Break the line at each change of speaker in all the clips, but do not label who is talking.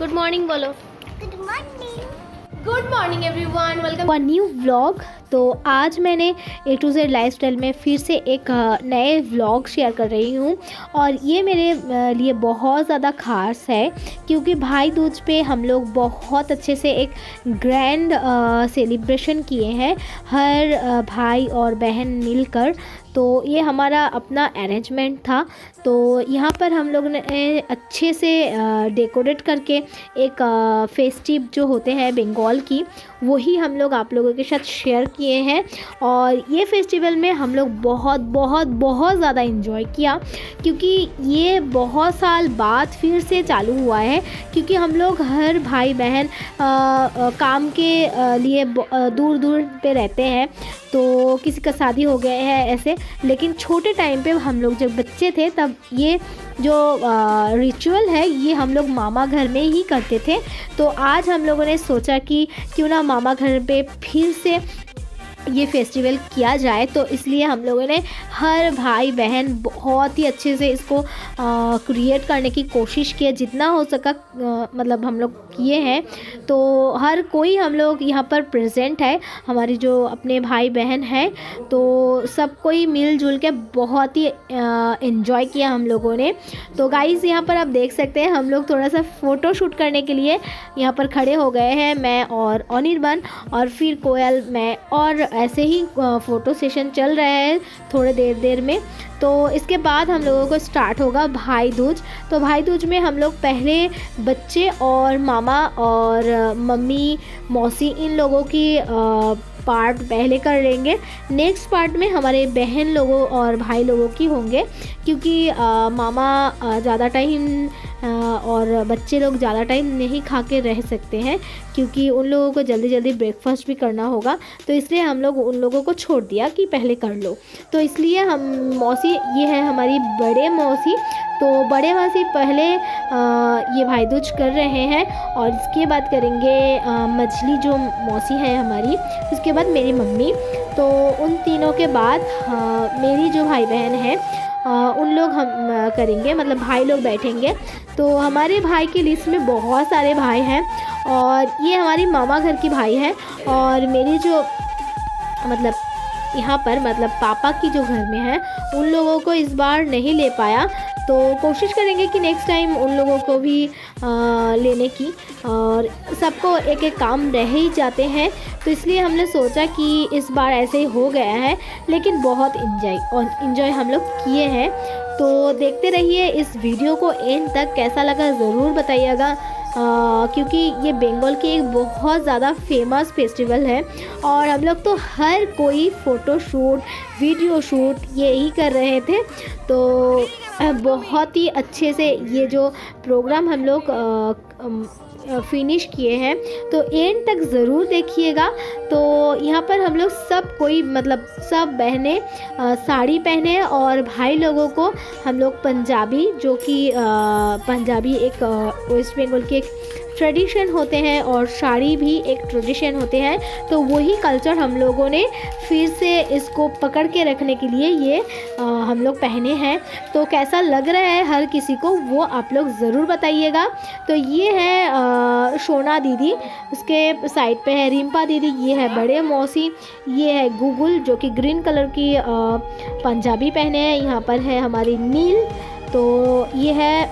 Good morning बोलो। Good morning everyone, welcome new vlog. तो आज मैंने A to Z लाइफस्टाइल में फिर से एक नए व्लॉग शेयर कर रही हूँ और ये मेरे लिए बहुत ज़्यादा ख़ास है क्योंकि भाई दूज पे हम लोग बहुत अच्छे से एक ग्रैंड सेलिब्रेशन किए हैं हर भाई और बहन मिलकर। तो ये हमारा अपना अरेंजमेंट था। तो यहाँ पर हम लोग ने अच्छे से डेकोरेट करके एक फेस्टिव जो होते हैं बंगाल की वही हम लोग आप लोगों के साथ शेयर किए हैं। और ये फेस्टिवल में हम लोग बहुत बहुत बहुत ज़्यादा इन्जॉय किया क्योंकि ये बहुत साल बाद फिर से चालू हुआ है क्योंकि हम लोग हर भाई बहन काम के लिए दूर दूर पे रहते हैं। तो किसी का शादी हो गया है ऐसे, लेकिन छोटे टाइम पे हम लोग जब बच्चे थे तब ये जो रिचुअल है ये हम लोग मामा घर में ही करते थे। तो आज हम लोगों ने सोचा कि क्यों ना मामा घर पे फिर से ये फेस्टिवल किया जाए। तो इसलिए हम लोगों ने हर भाई बहन बहुत ही अच्छे से इसको क्रिएट करने की कोशिश की, जितना हो सका मतलब हम लोग किए हैं। तो हर कोई हम लोग यहाँ पर प्रेजेंट है, हमारी जो अपने भाई बहन हैं, तो सब कोई मिलजुल के बहुत ही इन्जॉय किया हम लोगों ने। तो गाइज़ यहाँ पर आप देख सकते हैं हम लोग थोड़ा सा फ़ोटो शूट करने के लिए यहाँ पर खड़े हो गए हैं, मैं और अनिर्बन और फिर कोयल, मैं और ऐसे ही फ़ोटो सेशन चल रहा है थोड़े देर में। तो इसके बाद हम लोगों को स्टार्ट होगा भाई दूज। तो भाई दूज में हम लोग पहले बच्चे और मामा और मम्मी मौसी इन लोगों की पार्ट पहले कर लेंगे। नेक्स्ट पार्ट में हमारे बहन लोगों और भाई लोगों की होंगे क्योंकि मामा ज़्यादा टाइम और बच्चे लोग ज़्यादा टाइम नहीं खा के रह सकते हैं क्योंकि उन लोगों को जल्दी जल्दी ब्रेकफास्ट भी करना होगा। तो इसलिए हम लोग उन लोगों को छोड़ दिया कि पहले कर लो। तो इसलिए हम मौसी, ये है हमारी बड़े मौसी, तो बड़े मौसी पहले ये भाई दूज कर रहे हैं और इसके बाद करेंगे मछली जो मौसी है हमारी, उसके बाद मेरी मम्मी। तो उन तीनों के बाद मेरी जो भाई बहन है उन लोग हम करेंगे, मतलब भाई लोग बैठेंगे। तो हमारे भाई की लिस्ट में बहुत सारे भाई हैं और ये हमारी मामा घर की भाई हैं और मेरी जो मतलब यहाँ पर मतलब पापा की जो घर में है उन लोगों को इस बार नहीं ले पाया। तो कोशिश करेंगे कि नेक्स्ट टाइम उन लोगों को भी लेने की, और सबको एक एक काम रह ही जाते हैं। तो इसलिए हमने सोचा कि इस बार ऐसे ही हो गया है, लेकिन बहुत इन्जॉय हम लोग किए हैं। तो देखते रहिए इस वीडियो को एंड तक, कैसा लगा ज़रूर बताइएगा क्योंकि ये बंगाल की एक बहुत ज़्यादा फेमस फेस्टिवल है और हम लोग तो हर कोई फ़ोटो शूट वीडियो शूट यही कर रहे थे। तो बहुत ही अच्छे से ये जो प्रोग्राम हम लोग फिनिश किए हैं। तो एंड तक ज़रूर देखिएगा। तो यहाँ पर हम लोग सब कोई मतलब सब बहनें साड़ी पहने और भाई लोगों को हम लोग पंजाबी, जो कि पंजाबी एक वेस्ट बंगाल की एक ट्रेडिशन होते हैं और साड़ी भी एक ट्रेडिशन होते हैं। तो वही कल्चर हम लोगों ने फिर से इसको पकड़ के रखने के लिए ये हम लोग पहने हैं। तो कैसा लग रहा है हर किसी को वो आप लोग ज़रूर बताइएगा। तो ये है सोना दीदी, उसके साइड पे है रिम्पा दीदी, ये है बड़े मौसी, ये है गूगल जो कि ग्रीन कलर की पंजाबी पहने हैं, यहाँ पर है हमारी नील। तो ये है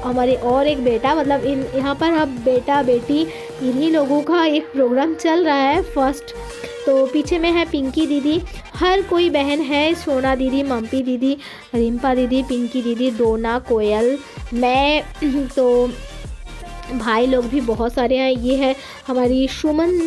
हमारे और एक बेटा, मतलब यहाँ पर अब बेटा बेटी इन्हीं लोगों का एक प्रोग्राम चल रहा है फर्स्ट। तो पीछे में है पिंकी दीदी, हर कोई बहन है, सोना दीदी, मम्पी दीदी, रिम्पा दीदी, पिंकी दीदी, डोना, कोयल, मैं। तो भाई लोग भी बहुत सारे हैं। ये है हमारी सुमन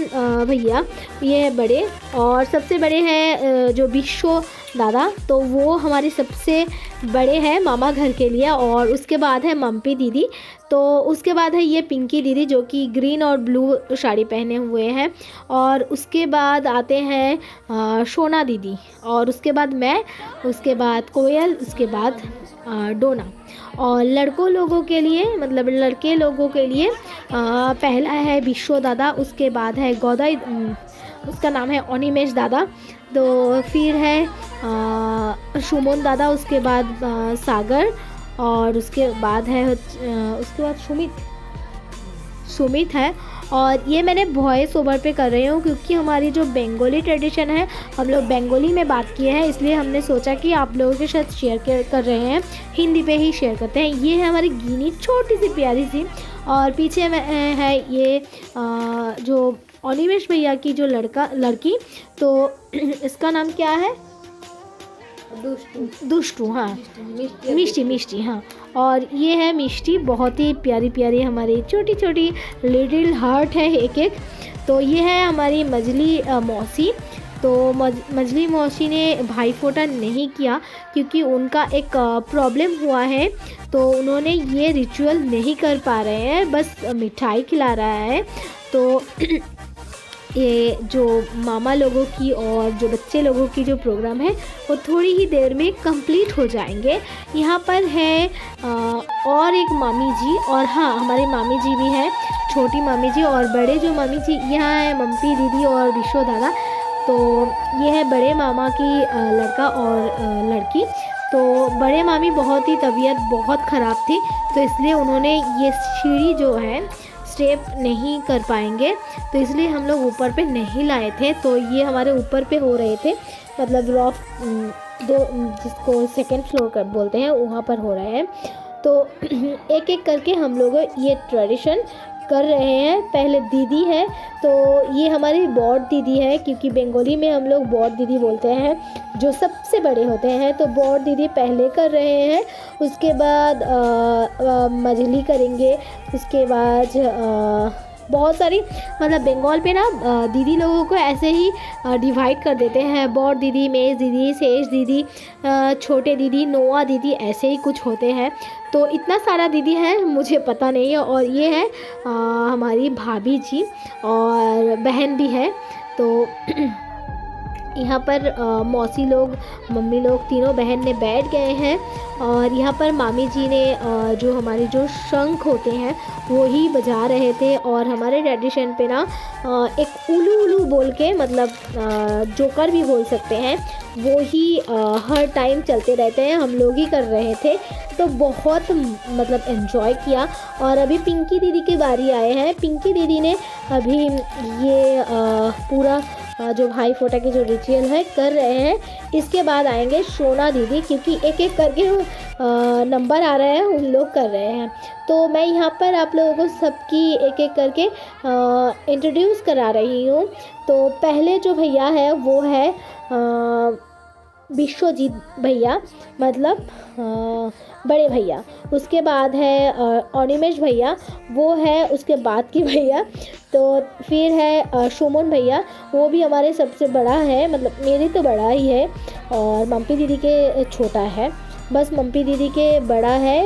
भैया, ये है बड़े, और सबसे बड़े हैं जो विश्व दादा, तो वो हमारे सबसे बड़े हैं मामा घर के लिए। और उसके बाद है मम्पी दीदी, तो उसके बाद है ये पिंकी दीदी जो कि ग्रीन और ब्लू साड़ी पहने हुए हैं। और उसके बाद आते हैं सोना दीदी, और उसके बाद मैं, उसके बाद कोयल, उसके बाद डोना। और लड़कों लोगों के लिए मतलब लड़के लोगों के लिए पहला है विश्व दादा, उसके बाद है गौदाई, उसका नाम है अनिमेश दादा। तो फिर है सुमन दादा, उसके बाद सागर, और उसके बाद है उसके बाद सुमित, सुमित है और ये मैंने वॉइस ओवर पे कर रही हूँ क्योंकि हमारी जो बंगाली ट्रेडिशन है, हम लोग बंगाली में बात किए हैं, इसलिए हमने सोचा कि आप लोगों के साथ शेयर कर रहे हैं, हिंदी पे ही शेयर करते हैं। ये है हमारी गिनी, छोटी सी प्यारी सी, और पीछे में है ये जो अनिमेश भैया की जो लड़की, तो इसका नाम क्या है? दुष्टू, हाँ, मिष्टी, हाँ। और ये है मिष्टी, बहुत ही प्यारी प्यारी हमारी छोटी छोटी लिटिल हार्ट है एक एक। तो ये है हमारी मजली मौसी। तो मजली मौसी ने भाई फोटा नहीं किया क्योंकि उनका एक प्रॉब्लम हुआ है, तो उन्होंने ये रिचुअल नहीं कर पा रहे हैं, बस मिठाई खिला रहा है। तो ये जो मामा लोगों की और जो बच्चे लोगों की जो प्रोग्राम है वो थोड़ी ही देर में कंप्लीट हो जाएंगे। यहाँ पर है और एक मामी जी, और हाँ, हमारे मामी जी भी हैं, छोटी मामी जी और बड़े जो मामी जी यहाँ है मम्पी दीदी और विशो दादा। तो ये है बड़े मामा की लड़का और लड़की। तो बड़े मामी बहुत ही तबीयत बहुत ख़राब थी, तो इसलिए उन्होंने ये सीढ़ी जो है स्टेप नहीं कर पाएंगे, तो इसलिए हम लोग ऊपर पे नहीं लाए थे। तो ये हमारे ऊपर पे हो रहे थे, मतलब रॉफ दो जिसको सेकंड फ्लोर कर बोलते हैं, वहाँ पर हो रहे हैं। तो एक एक करके हम लोग ये ट्रेडिशन कर रहे हैं। पहले दीदी है, तो ये हमारी बॉड दीदी है, क्योंकि बंगाली में हम लोग बॉड दीदी बोलते हैं, जो सबसे बड़े होते हैं। तो बॉड दीदी पहले कर रहे हैं, उसके बाद मजली करेंगे, उसके बाद बहुत सारी, मतलब बंगाल पे ना दीदी लोगों को ऐसे ही डिवाइड कर देते हैं, बॉड दीदी, मेज दीदी, शेष दीदी, छोटे दीदी, नोआ दीदी, ऐसे ही कुछ होते हैं। तो इतना सारा दीदी है, मुझे पता नहीं है। और ये है हमारी भाभी जी और बहन भी है। तो यहाँ पर मौसी लोग, मम्मी लोग, तीनों बहन ने बैठ गए हैं, और यहाँ पर मामी जी ने जो हमारे जो शंख होते हैं वो ही बजा रहे थे। और हमारे ट्रेडिशन पे ना एक उलू उलू बोल के, मतलब जोकर भी बोल सकते हैं, वो ही हर टाइम चलते रहते हैं, हम लोग ही कर रहे थे। तो बहुत मतलब एंजॉय किया। और अभी पिंकी दीदी की बारी आए हैं। पिंकी दीदी ने अभी ये पूरा जो भाई फोटा की जो रिचुअल है कर रहे हैं। इसके बाद आएंगे सोना दीदी, क्योंकि एक एक करके नंबर आ रहे हैं, उन लोग कर रहे हैं। तो मैं यहाँ पर आप लोगों को सबकी एक एक करके इंट्रोड्यूस करा रही हूँ। तो पहले जो भैया है वो है विश्वजीत भैया, मतलब बड़े भैया। उसके बाद है अनिमेश भैया, वो है उसके बाद की भैया। तो फिर है सुमन भैया, वो भी हमारे सबसे बड़ा है, मतलब मेरी तो बड़ा ही है, और मम्पी दीदी के छोटा है, बस मम्पी दीदी के बड़ा है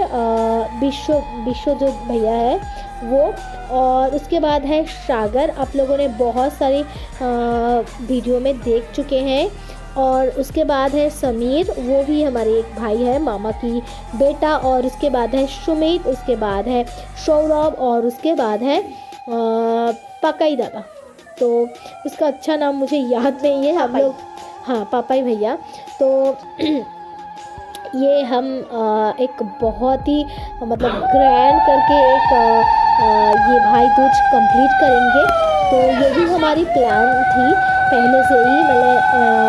विश्व जो भैया है वो। और उसके बाद है सागर, आप लोगों ने बहुत सारी वीडियो में देख चुके हैं। और उसके बाद है समीर, वो भी हमारे एक भाई है, मामा की बेटा। और उसके बाद है सुमित, उसके बाद है सौरभ, और उसके बाद है पकाई दादा। तो उसका अच्छा नाम मुझे याद नहीं है, हम लोग, हाँ, पापाई भैया। तो ये हम एक बहुत ही मतलब ग्रैंड करके एक ये भाई दूज कंप्लीट करेंगे। तो ये भी हमारी प्लान थी पहले से ही, मतलब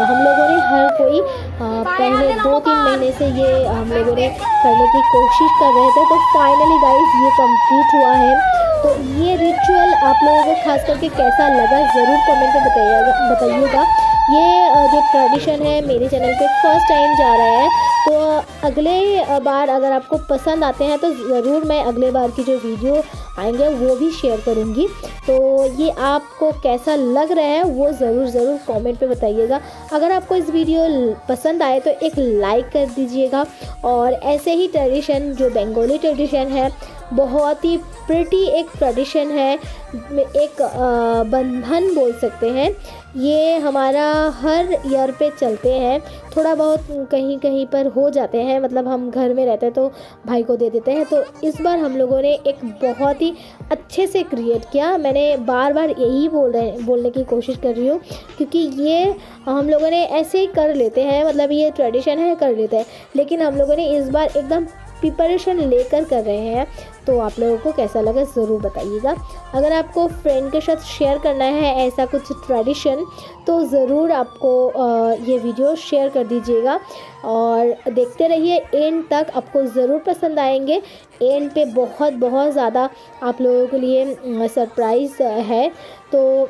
हम लोगों ने हर कोई पहले 2-3 महीने से ये हम लोगों ने करने की कोशिश कर रहे थे। तो फाइनली गाइस ये कंप्लीट हुआ है। तो ये रिचुअल आप लोगों को खास करके कैसा लगा ज़रूर कमेंट में बताइएगा। ये जो ट्रेडिशन है मेरे चैनल पे फर्स्ट टाइम जा रहा है, तो अगले बार अगर आपको पसंद आते हैं तो ज़रूर मैं अगले बार की जो वीडियो आएंगे वो भी शेयर करूँगी। तो ये आपको कैसा लग रहा है वो ज़रूर कमेंट पे बताइएगा। अगर आपको इस वीडियो पसंद आए तो एक लाइक कर दीजिएगा। और ऐसे ही ट्रेडिशन, जो बंगाली ट्रेडिशन है, बहुत ही प्रिटी एक ट्रेडिशन है, एक बंधन बोल सकते हैं। ये हमारा हर ईयर पे चलते हैं, थोड़ा बहुत कहीं कहीं पर हो जाते हैं, मतलब हम घर में रहते हैं तो भाई को दे देते हैं। तो इस बार हम लोगों ने एक बहुत ही अच्छे से क्रिएट किया। मैंने बार बार यही बोलने की कोशिश कर रही हूँ, क्योंकि ये हम लोगों ने ऐसे ही कर लेते हैं, मतलब ये ट्रेडिशन है, कर लेते हैं। लेकिन हम लोगों ने इस बार एकदम प्रिपरेशन लेकर कर रहे हैं, तो आप लोगों को कैसा लगा ज़रूर बताइएगा। अगर आपको फ्रेंड के साथ शेयर करना है ऐसा कुछ ट्रेडिशन, तो ज़रूर आपको ये वीडियो शेयर कर दीजिएगा और देखते रहिए एंड तक, आपको ज़रूर पसंद आएंगे। एंड पे बहुत बहुत ज़्यादा आप लोगों के लिए सरप्राइज़ है। तो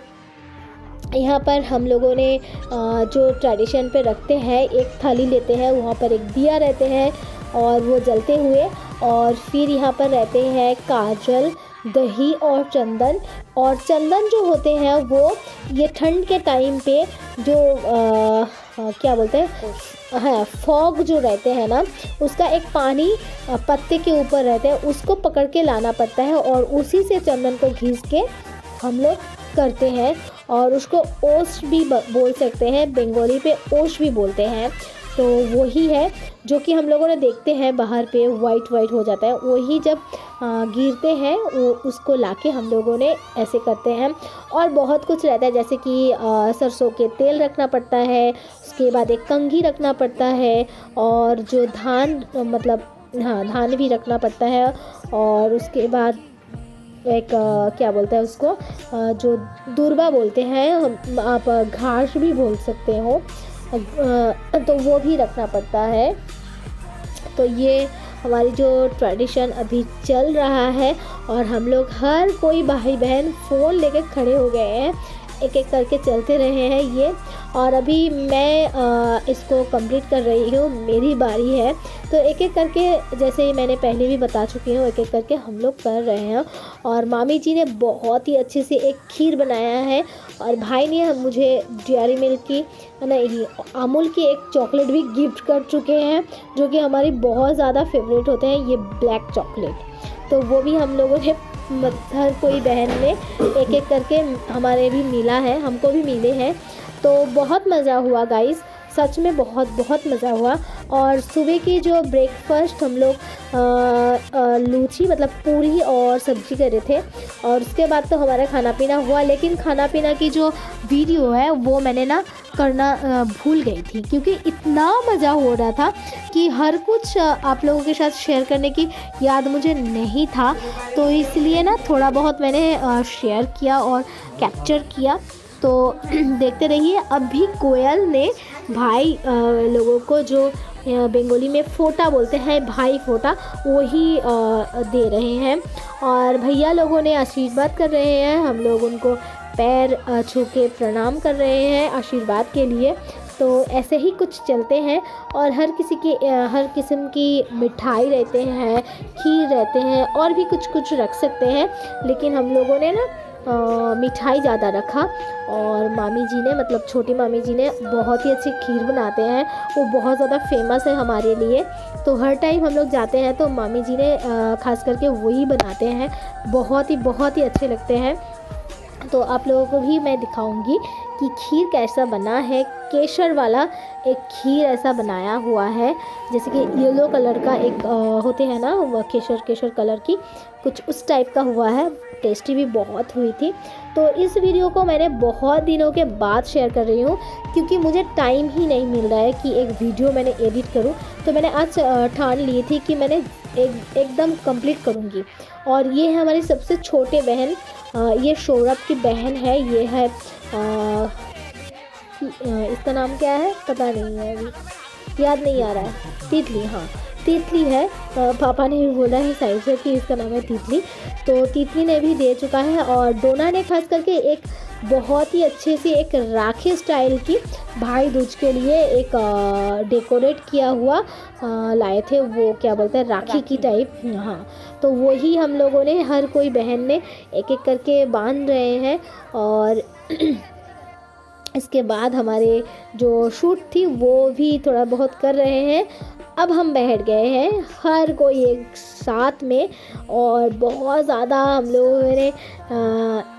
यहाँ पर हम लोगों ने जो ट्रेडिशन पे रखते हैं, एक थाली लेते हैं, वहाँ पर एक दिया रहते हैं और वो जलते हुए, और फिर यहाँ पर रहते हैं काजल, दही और चंदन। और चंदन जो होते हैं वो ये ठंड के टाइम पे जो क्या बोलते हैं, हाँ, फॉग जो रहते हैं ना, उसका एक पानी पत्ते के ऊपर रहता है, उसको पकड़ के लाना पड़ता है और उसी से चंदन को घिस के हम लोग करते हैं। और उसको ओश भी बोल सकते हैं, बंगाली पे ओश भी बोलते हैं। तो वही है जो कि हम लोगों ने देखते हैं बाहर पे वाइट वाइट हो जाता है, वही जब गिरते हैं वो उसको लाके हम लोगों ने ऐसे करते हैं। और बहुत कुछ रहता है, जैसे कि सरसों के तेल रखना पड़ता है, उसके बाद एक कंघी रखना पड़ता है, और जो धान मतलब धान भी रखना पड़ता है, और उसके बाद एक क्या बोलते हैं उसको, जो दूर्बा बोलते हैं, आप घास भी बोल सकते हो, तो वो भी रखना पड़ता है। तो ये हमारी जो ट्रेडिशन अभी चल रहा है, और हम लोग हर कोई भाई बहन फ़ोन लेके खड़े हो गए हैं, एक एक करके चलते रहे हैं ये। और अभी मैं इसको कंप्लीट कर रही हूँ, मेरी बारी है। तो एक एक करके, जैसे मैंने पहले भी बता चुकी हूँ, एक एक करके हम लोग कर रहे हैं। और मामी जी ने बहुत ही अच्छे से एक खीर बनाया है, और भाई ने मुझे डेयरी मिल्क की नहीं अमूल की एक चॉकलेट भी गिफ्ट कर चुके हैं, जो कि हमारी बहुत ज़्यादा फेवरेट होते हैं, ये ब्लैक चॉकलेट। तो वो भी हम लोगों ने हर कोई बहन ने एक एक करके हमारे भी मिला है, हमको भी मिले हैं। तो बहुत मज़ा हुआ गाइस, सच में बहुत बहुत मज़ा हुआ। और सुबह की जो ब्रेकफास्ट हम लोग लूची मतलब पूरी और सब्जी करे थे, और उसके बाद तो हमारा खाना पीना हुआ। लेकिन खाना पीना की जो वीडियो है वो मैंने ना करना भूल गई थी, क्योंकि इतना मज़ा हो रहा था कि हर कुछ आप लोगों के साथ शेयर करने की याद मुझे नहीं था। तो इसलिए ना थोड़ा बहुत मैंने शेयर किया और कैप्चर किया। तो देखते रहिए। अभी कोयल ने भाई लोगों को, जो बंगाली में फोटा बोलते हैं, भाई फोटा, वही दे रहे हैं। और भैया लोगों ने आशीर्वाद कर रहे हैं, हम लोग उनको पैर छू के प्रणाम कर रहे हैं आशीर्वाद के लिए। तो ऐसे ही कुछ चलते हैं। और हर किस्म की मिठाई रहते हैं, खीर रहते हैं, और भी कुछ कुछ रख सकते हैं, लेकिन हम लोगों ने ना मिठाई ज़्यादा रखा। और मामी जी ने, मतलब छोटी मामी जी ने बहुत ही अच्छी खीर बनाते हैं, वो बहुत ज़्यादा फेमस है हमारे लिए। तो हर टाइम हम लोग जाते हैं तो मामी जी ने खास करके वही बनाते हैं, बहुत ही अच्छे लगते हैं। तो आप लोगों को भी मैं दिखाऊंगी कि खीर कैसा बना है। केसर वाला एक खीर ऐसा बनाया हुआ है, जैसे कि येलो कलर का एक होते हैं ना, वो केसर कलर की कुछ उस टाइप का हुआ है। टेस्टी भी बहुत हुई थी। तो इस वीडियो को मैंने बहुत दिनों के बाद शेयर कर रही हूँ, क्योंकि मुझे टाइम ही नहीं मिल रहा है कि एक वीडियो मैंने एडिट करूँ। तो मैंने आज ठान ली थी कि मैंने एकदम कंप्लीट करूँगी। और ये है हमारी सबसे छोटे बहन, ये सौरभ की बहन है। ये है इसका नाम क्या है पता नहीं है, अभी याद नहीं आ रहा है। तितली, हाँ तितली है। पापा ने भी बोला है साइड से कि इसका नाम है तितली। तो तितली ने भी दे चुका है। और डोना ने खास करके एक बहुत ही अच्छे से एक राखी स्टाइल की भाई दूज के लिए एक डेकोरेट किया हुआ लाए थे, वो क्या बोलते हैं राखी की टाइप। हाँ, तो वही हम लोगों ने, हर कोई बहन ने एक एक करके बांध रहे हैं। और इसके बाद हमारे जो शूट थी वो भी थोड़ा बहुत कर रहे हैं। अब हम बैठ गए हैं हर कोई एक साथ में, और बहुत ज़्यादा हम लोगों ने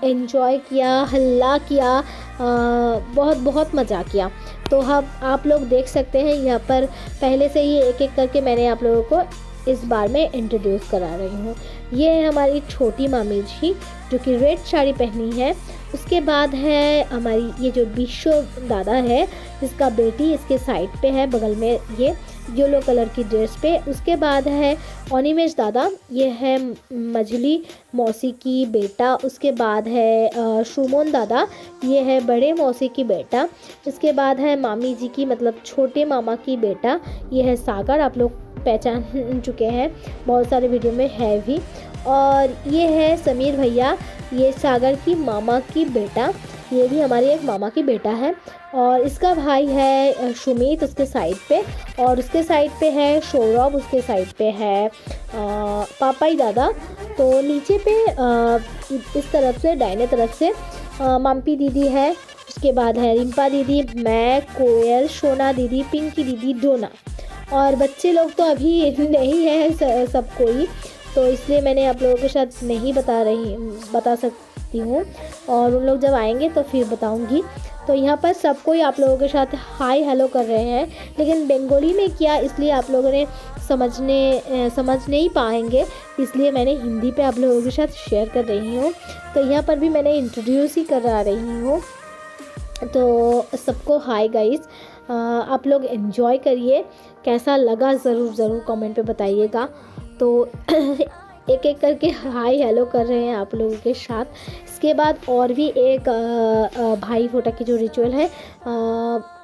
एंजॉय किया, हल्ला किया, बहुत मज़ा किया। तो हम आप लोग देख सकते हैं यहाँ पर पहले से ही एक एक करके मैंने आप लोगों को इस बार में इंट्रोड्यूस करा रही हूँ। ये है हमारी छोटी मामी जी, जो कि रेड साड़ी पहनी है। उसके बाद है हमारी ये जो बिशो दादा है, इसका बेटी इसके साइड पे है बगल में, ये येलो कलर की ड्रेस पे। उसके बाद है अनिमेष दादा, ये है मझली मौसी की बेटा। उसके बाद है सुमन दादा, ये है बड़े मौसी की बेटा। इसके बाद है मामी जी की मतलब छोटे मामा की बेटा, ये है सागर, आप लोग पहचान चुके हैं, बहुत सारे वीडियो में है भी। और ये है समीर भैया, ये सागर की मामा की बेटा, ये भी हमारी एक मामा की बेटा है। और इसका भाई है सुमित उसके साइड पे, और उसके साइड पे है सौरभ, उसके साइड पे है पापाई दादा। तो नीचे पे इस तरफ से दाहिने तरफ से माम्पी दीदी है। उसके बाद है रिम्पा दीदी, मैं, कोयल, सोना दीदी, पिंकी दीदी, डोना। और बच्चे लोग तो अभी नहीं है सब कोई, तो इसलिए मैंने आप लोगों के साथ नहीं बता सकती हूँ, और उन लोग जब आएंगे तो फिर बताऊँगी। तो यहाँ पर सब कोई आप लोगों के साथ हाय हेलो कर रहे हैं, लेकिन बंगाली में क्या, इसलिए आप लोगों ने समझ नहीं पाएंगे, इसलिए मैंने हिंदी पे आप लोगों के साथ शेयर कर रही हूँ। तो यहाँ पर भी मैंने इंट्रोड्यूस ही करा रही हूँ। तो सबको हाय गाइस, आप लोग एंजॉय करिए, कैसा लगा ज़रूर कमेंट पे बताइएगा। तो एक एक करके हाय हेलो कर रहे हैं आप लोगों के साथ। इसके बाद और भी एक भाई फोटा की जो रिचुअल है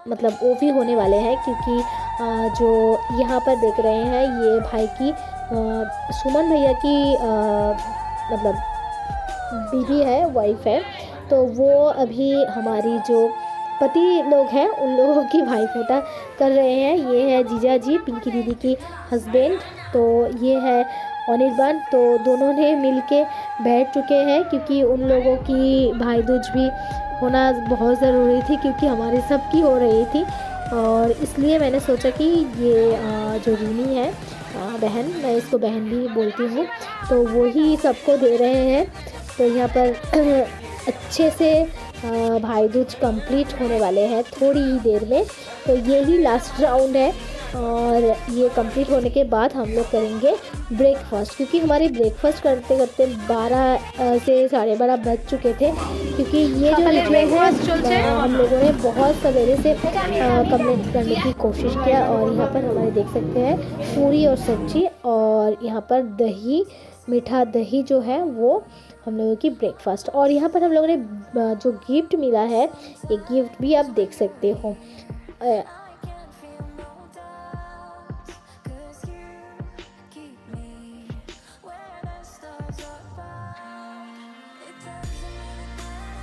मतलब वो भी होने वाले हैं, क्योंकि जो यहाँ पर देख रहे हैं ये भाई की सुमन भैया की मतलब बीवी है, वाइफ है। तो वो अभी हमारी जो पति लोग हैं उन लोगों की भाई फोटा कर रहे हैं। ये है जीजा जी, पिंकी दीदी की हस्बैंड, तो ये है अनिर्बान। तो दोनों ने मिलके बैठ चुके हैं, क्योंकि उन लोगों की भाई दूज भी होना बहुत ज़रूरी थी, क्योंकि हमारी सबकी हो रही थी। और इसलिए मैंने सोचा कि ये जो रीनी है बहन, मैं इसको बहन भी बोलती हूँ, तो वो ही सबको दे रहे हैं। तो यहाँ पर अच्छे से भाई दूज कंप्लीट होने वाले हैं थोड़ी ही देर में। तो ये ही लास्ट राउंड है, और ये कंप्लीट होने के बाद हम लोग करेंगे ब्रेकफास्ट, क्योंकि हमारे ब्रेकफास्ट करते करते 12 से 12:30 बज चुके थे, क्योंकि ये जो रिचुअल है हम लोगों ने बहुत सवेरे से कंप्लीट करने की कोशिश किया। और यहाँ पर हमारे देख सकते हैं पूरी और सब्जी, और यहाँ पर दही, मीठा दही जो है वो हम लोगों की ब्रेकफास्ट। और यहाँ पर हम लोगों ने जो गिफ्ट मिला है, ये गिफ्ट भी आप देख सकते हो।